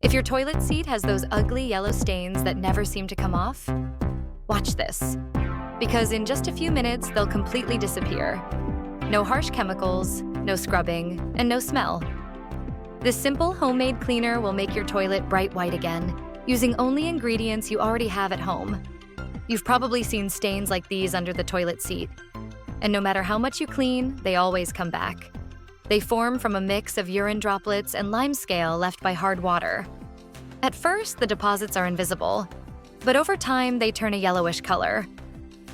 If your toilet seat has those ugly yellow stains that never seem to come off, watch this. Because in just a few minutes, they'll completely disappear. No harsh chemicals, no scrubbing, and no smell. This simple homemade cleaner will make your toilet bright white again, using only ingredients you already have at home. You've probably seen stains like these under the toilet seat. And no matter how much you clean, they always come back. They form from a mix of urine droplets and limescale left by hard water. At first, the deposits are invisible, but over time, they turn a yellowish color.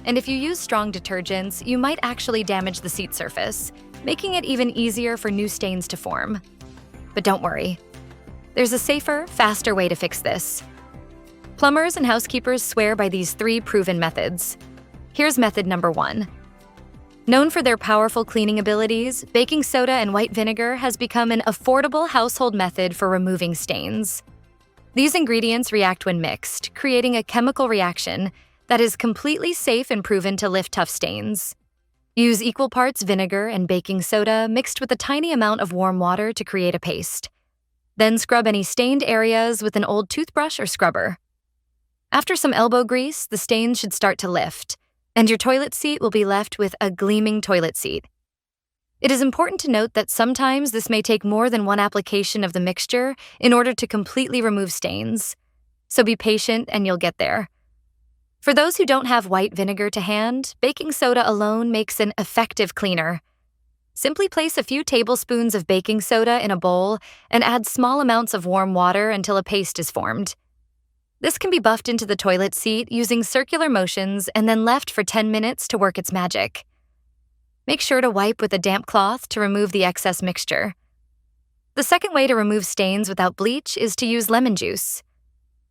And if you use strong detergents, you might actually damage the seat surface, making it even easier for new stains to form. But don't worry. There's a safer, faster way to fix this. Plumbers and housekeepers swear by these 3 proven methods. Here's method number 1. Known for their powerful cleaning abilities, baking soda and white vinegar has become an affordable household method for removing stains. These ingredients react when mixed, creating a chemical reaction that is completely safe and proven to lift tough stains. Use equal parts vinegar and baking soda mixed with a tiny amount of warm water to create a paste. Then scrub any stained areas with an old toothbrush or scrubber. After some elbow grease, the stains should start to lift, and your toilet seat will be left with a gleaming toilet seat. It is important to note that sometimes this may take more than one application of the mixture in order to completely remove stains. So be patient and you'll get there. For those who don't have white vinegar to hand, baking soda alone makes an effective cleaner. Simply place a few tablespoons of baking soda in a bowl and add small amounts of warm water until a paste is formed. This can be buffed into the toilet seat using circular motions and then left for 10 minutes to work its magic. Make sure to wipe with a damp cloth to remove the excess mixture. The second way to remove stains without bleach is to use lemon juice.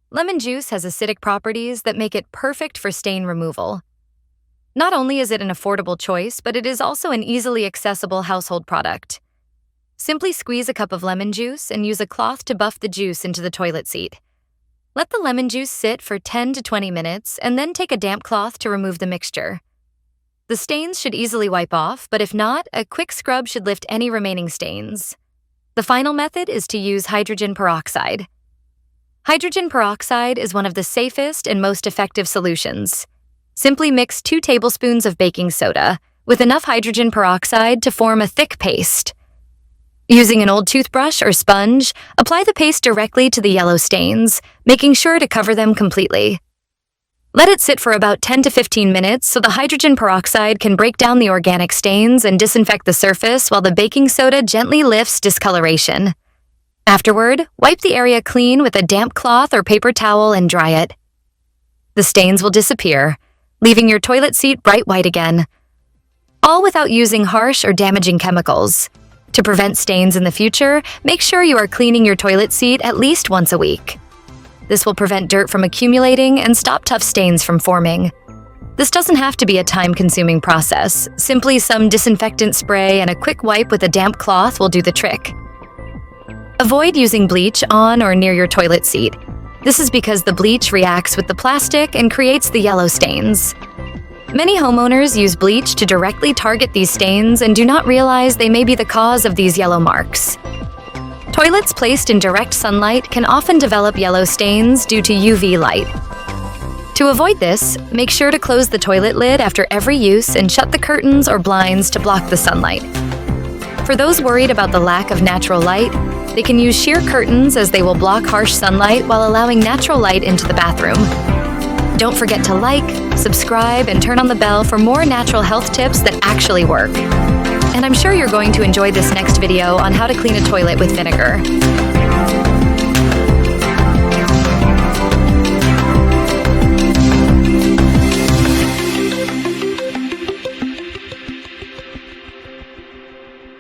Lemon juice has acidic properties that make it perfect for stain removal. Not only is it an affordable choice, but it is also an easily accessible household product. Simply squeeze a cup of lemon juice and use a cloth to buff the juice into the toilet seat. Let the lemon juice sit for 10 to 20 minutes and then take a damp cloth to remove the mixture. The stains should easily wipe off, but if not, a quick scrub should lift any remaining stains. The final method is to use hydrogen peroxide. Hydrogen peroxide is one of the safest and most effective solutions. Simply mix 2 tablespoons of baking soda with enough hydrogen peroxide to form a thick paste. Using an old toothbrush or sponge, apply the paste directly to the yellow stains, making sure to cover them completely. Let it sit for about 10 to 15 minutes so the hydrogen peroxide can break down the organic stains and disinfect the surface while the baking soda gently lifts discoloration. Afterward, wipe the area clean with a damp cloth or paper towel and dry it. The stains will disappear, leaving your toilet seat bright white again. All without using harsh or damaging chemicals. To prevent stains in the future, make sure you are cleaning your toilet seat at least once a week. This will prevent dirt from accumulating and stop tough stains from forming. This doesn't have to be a time-consuming process. Simply some disinfectant spray and a quick wipe with a damp cloth will do the trick. Avoid using bleach on or near your toilet seat. This is because the bleach reacts with the plastic and creates the yellow stains. Many homeowners use bleach to directly target these stains and do not realize they may be the cause of these yellow marks. Toilets placed in direct sunlight can often develop yellow stains due to UV light. To avoid this, make sure to close the toilet lid after every use and shut the curtains or blinds to block the sunlight. For those worried about the lack of natural light, they can use sheer curtains as they will block harsh sunlight while allowing natural light into the bathroom. Don't forget to like, subscribe, and turn on the bell for more natural health tips that actually work. And I'm sure you're going to enjoy this next video on how to clean a toilet with vinegar.